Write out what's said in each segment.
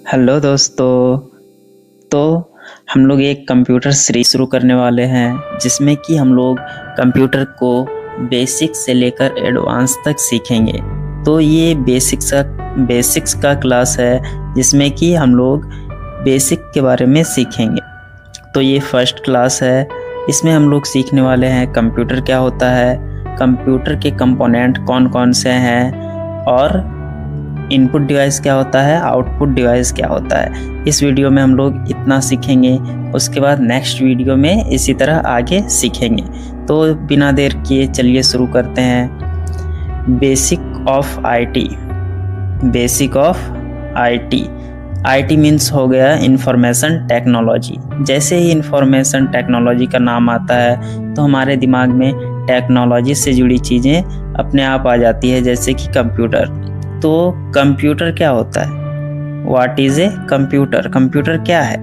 Hello दोस्तों। तो हम लोग एक कंप्यूटर सीरीज शुरू करने वाले हैं जिसमें कि हम लोग कंप्यूटर को बेसिक से लेकर एडवांस तक सीखेंगे। तो ये बेसिक्स का क्लास है जिसमें कि हम लोग बेसिक के बारे में सीखेंगे। तो ये फर्स्ट क्लास है। इसमें हम लोग सीखने वाले हैं कंप्यूटर क्या होता है, कंप्यूटर के कंपोनेंट कौन कौन से हैं और इनपुट डिवाइस क्या होता है, आउटपुट डिवाइस क्या होता है। इस वीडियो में हम लोग इतना सीखेंगे। उसके बाद नेक्स्ट वीडियो में इसी तरह आगे सीखेंगे। तो बिना देर किए चलिए शुरू करते हैं। Basic of IT. Basic of IT. IT means हो गया इंफॉर्मेशन टेक्नोलॉजी। जैसे ही इंफॉर्मेशन टेक्नोलॉजी का नाम आता है तो हमारे दिमाग में टेक्नोलॉजी से जुड़ी चीज़ें अपने आप आ जाती है, जैसे कि कंप्यूटर। तो कंप्यूटर क्या होता है? What is a computer? Computer क्या है?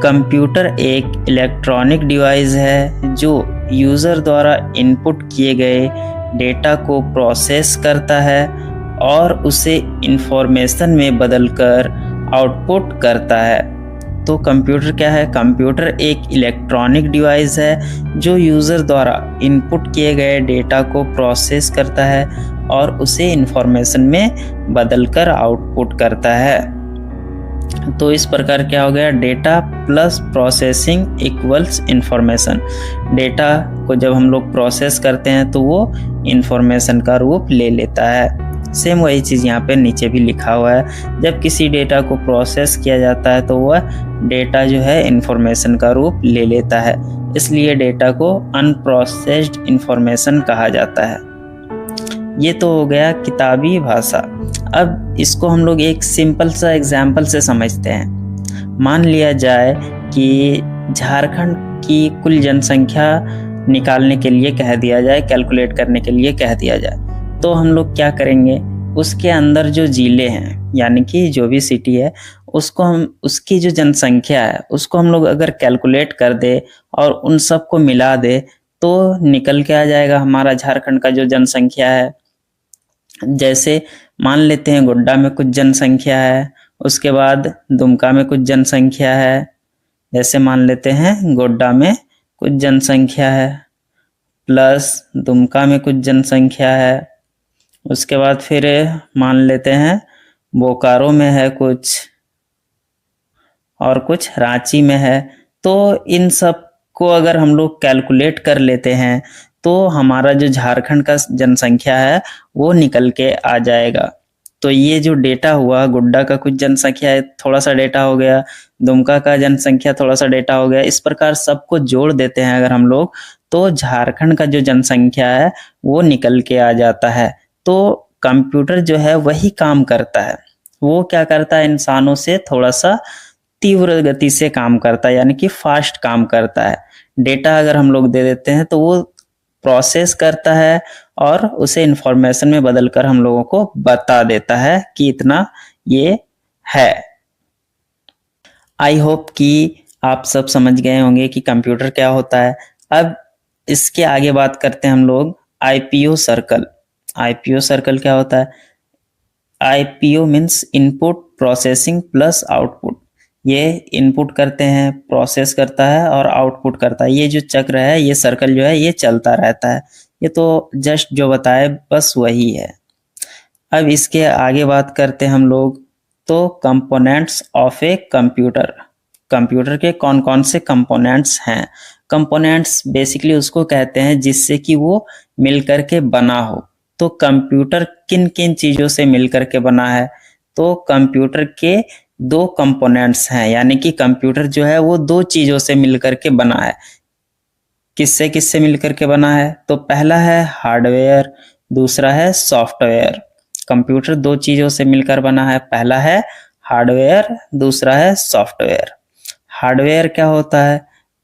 कंप्यूटर एक इलेक्ट्रॉनिक डिवाइस है जो यूज़र द्वारा इनपुट किए गए डेटा को प्रोसेस करता है और उसे इंफॉर्मेशन में बदलकर आउटपुट करता है। तो कंप्यूटर क्या है? कंप्यूटर एक इलेक्ट्रॉनिक डिवाइस है जो यूज़र द्वारा इनपुट किए गए डेटा को प्रोसेस करता है और उसे इंफॉर्मेशन में बदलकर आउटपुट करता है। तो इस प्रकार क्या हो गया? Data plus processing equals information. Data को जब हम लोग प्रोसेस करते हैं तो वो इंफॉर्मेशन का रूप ले लेता है। सेम वही चीज़ यहाँ पे नीचे भी लिखा हुआ है। जब किसी डेटा को प्रोसेस किया जाता है तो वह डेटा जो है इंफॉर्मेशन का रूप ले लेता है, इसलिए डेटा को अनप्रोसेस्ड इंफॉर्मेशन कहा जाता है। ये तो हो गया किताबी भाषा। अब इसको हम लोग एक सिंपल सा एग्जाम्पल से समझते हैं। मान लिया जाए कि झारखंड की कुल जनसंख्या निकालने के लिए कह दिया जाए, कैलकुलेट करने के लिए कह दिया जाए, तो हम लोग क्या करेंगे? उसके अंदर जो जिले हैं, यानी कि जो भी सिटी है, उसको हम उसकी जो जनसंख्या है उसको हम लोग अगर कैलकुलेट कर दे और उन सबको मिला दे तो निकल के आ जाएगा हमारा झारखंड का जो जनसंख्या है। जैसे मान लेते हैं गोड्डा में कुछ जनसंख्या है, उसके बाद दुमका में कुछ जनसंख्या है। जैसे मान लेते हैं गोड्डा में कुछ जनसंख्या है प्लस दुमका में कुछ जनसंख्या है। उसके बाद फिर मान लेते हैं बोकारो में है कुछ और कुछ रांची में है। तो इन सब को अगर हम लोग कैलकुलेट कर लेते हैं तो हमारा जो झारखंड का जनसंख्या है वो निकल के आ जाएगा। तो ये जो डेटा हुआ, गोड्डा का कुछ जनसंख्या है, थोड़ा सा डेटा हो गया, दुमका का जनसंख्या थोड़ा सा डेटा हो गया। इस प्रकार सबको जोड़ देते हैं अगर हम लोग तो झारखंड का जो जनसंख्या है वो निकल के आ जाता है। तो कंप्यूटर जो है वही काम करता है। वो क्या करता है? इंसानों से थोड़ा सा तीव्र गति से काम करता है, यानी कि फास्ट काम करता है। डेटा अगर हम लोग दे देते हैं तो वो प्रोसेस करता है और उसे इंफॉर्मेशन में बदलकर हम लोगों को बता देता है कि इतना ये है। आई होप कि आप सब समझ गए होंगे कि कंप्यूटर क्या होता है। अब इसके आगे बात करते हैं हम लोग आईपीओ सर्कल। आईपीओ सर्कल क्या होता है? IPO means input processing plus output. ये इनपुट करते हैं, प्रोसेस करता है और आउटपुट करता है। ये जो चक्र है, ये सर्कल जो है ये चलता रहता है। ये तो जस्ट जो बताए बस वही है। अब इसके आगे बात करते हैं हम लोग तो components of a computer. Computer के कौन कौन से कंपोनेंट्स हैं? कंपोनेंट्स बेसिकली उसको कहते हैं जिससे कि वो मिल करके बना हो। तो कंप्यूटर किन किन चीज़ों से मिल करके बना है? तो कंप्यूटर के दो कंपोनेंट्स हैं, यानी कि कंप्यूटर जो है वो दो चीज़ों से मिल करके बना है। किससे किससे मिल करके बना है? तो पहला है हार्डवेयर, दूसरा है सॉफ्टवेयर। कंप्यूटर दो चीज़ों से मिलकर बना है, पहला है हार्डवेयर, दूसरा है सॉफ्टवेयर। हार्डवेयर क्या होता है?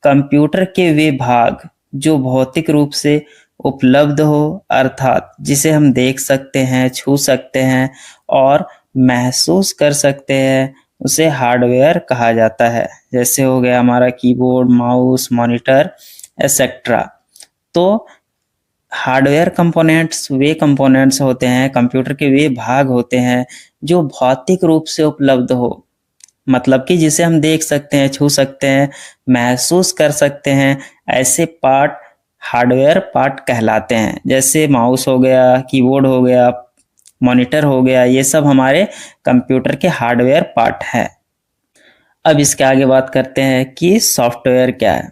कंप्यूटर के वे भाग जो भौतिक रूप से उपलब्ध हो, अर्थात जिसे हम देख सकते हैं, छू सकते हैं और महसूस कर सकते हैं, उसे हार्डवेयर कहा जाता है। जैसे हो गया हमारा कीबोर्ड, माउस, मॉनिटर एक्सेट्रा। तो हार्डवेयर कंपोनेंट्स वे कंपोनेंट्स होते हैं, कंप्यूटर के वे भाग होते हैं जो भौतिक रूप से उपलब्ध हो, मतलब कि जिसे हम देख सकते हैं, छू सकते हैं, महसूस कर सकते हैं, ऐसे पार्ट हार्डवेयर पार्ट कहलाते हैं। जैसे माउस हो गया, कीबोर्ड हो गया, मॉनिटर हो गया, ये सब हमारे कंप्यूटर के हार्डवेयर पार्ट हैं। अब इसके आगे बात करते हैं कि सॉफ्टवेयर क्या है।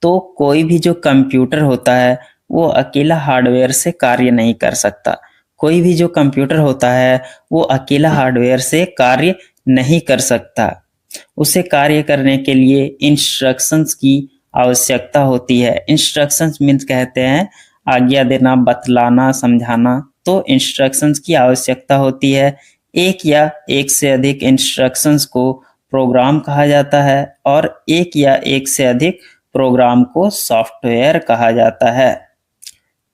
तो कोई भी जो कंप्यूटर होता है वो अकेला हार्डवेयर से कार्य नहीं कर सकता। कोई भी जो कंप्यूटर होता है वो अकेला हार्डवेयर से कार्य नहीं कर सकता। उसे कार्य करने के लिए इंस्ट्रक्शंस की आवश्यकता होती है। इंस्ट्रक्शंस मीन्स कहते हैं आज्ञा देना, बतलाना, समझाना। तो इंस्ट्रक्शंस की आवश्यकता होती है। एक या एक से अधिक इंस्ट्रक्शंस को प्रोग्राम कहा जाता है और एक या एक से अधिक प्रोग्राम को सॉफ्टवेयर कहा जाता है।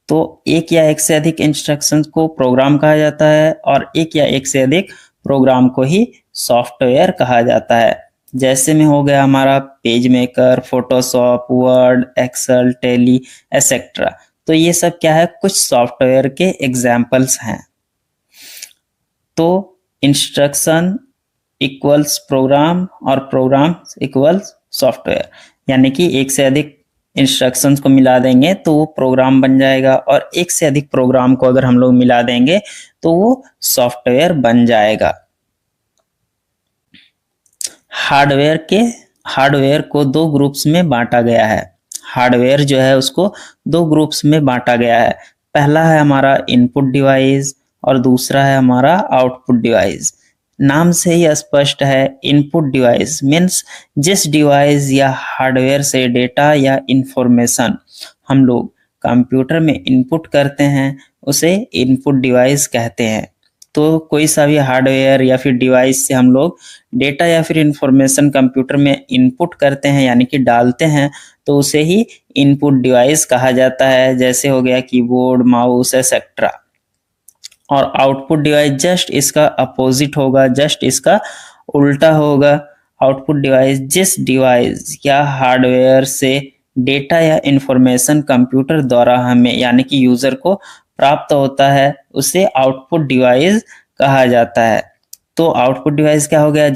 तो एक या एक से अधिक इंस्ट्रक्शंस को प्रोग्राम कहा जाता है और एक या एक से अधिक प्रोग्राम को ही सॉफ्टवेयर कहा जाता है। जैसे में हो गया हमारा PageMaker, Photoshop, Word, Excel, Tally etcetera. तो ये सब क्या है, कुछ सॉफ्टवेयर के एग्जाम्पल्स हैं। तो इंस्ट्रक्शन इक्वल्स प्रोग्राम और प्रोग्राम इक्वल्स सॉफ्टवेयर, यानी कि एक से अधिक इंस्ट्रक्शंस को मिला देंगे तो वो प्रोग्राम बन जाएगा और एक से अधिक प्रोग्राम को अगर हम लोग मिला देंगे तो वो सॉफ्टवेयर बन जाएगा। हार्डवेयर को दो ग्रुप्स में बांटा गया है। हार्डवेयर जो है उसको दो ग्रुप्स में बांटा गया है। पहला है हमारा इनपुट डिवाइस और दूसरा है हमारा आउटपुट डिवाइस। नाम से ही स्पष्ट है, इनपुट डिवाइस मीन्स जिस डिवाइस या हार्डवेयर से डेटा या इंफॉर्मेशन हम लोग कंप्यूटर में इनपुट करते हैं उसे इनपुट डिवाइस कहते हैं। तो कोई सा भी हार्डवेयर या फिर डिवाइस से हम लोग डेटा या फिर इंफॉर्मेशन कंप्यूटर में इनपुट करते हैं यानी कि डालते हैं तो उसे ही इनपुट डिवाइस कहा जाता है। जैसे हो गया कीबोर्ड, माउस एक्सेट्रा। और आउटपुट डिवाइस जस्ट इसका अपोजिट होगा, जस्ट इसका उल्टा होगा। आउटपुट डिवाइस जिस डिवाइस या हार्डवेयर से डेटा या इंफॉर्मेशन कंप्यूटर द्वारा हमें यानी कि यूजर को प्राप्त होता है उसे आउटपुट डिवाइस कहा जाता है। तो आउटपुट डिवाइस क्या हो गया,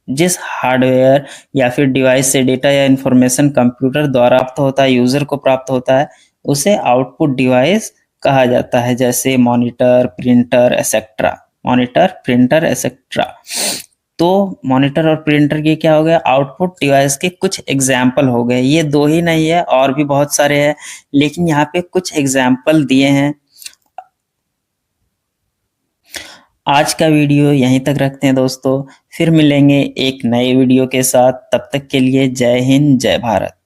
जिस हार्डवेयर या फिर डिवाइस से डेटा या इंफॉर्मेशन कंप्यूटर द्वारा प्राप्त होता है, यूजर को प्राप्त होता है, उसे आउटपुट डिवाइस कहा जाता है। जैसे monitor, printer etcetera. Monitor, printer etcetera. तो मॉनिटर और प्रिंटर के क्या हो गया, आउटपुट डिवाइस के कुछ एग्जाम्पल हो गए। ये दो ही नहीं है, और भी बहुत सारे हैं, लेकिन यहाँ पे कुछ एग्जाम्पल दिए हैं। आज का वीडियो यहीं तक रखते हैं दोस्तों, फिर मिलेंगे एक नए वीडियो के साथ। तब तक के लिए जय हिंद, जय भारत।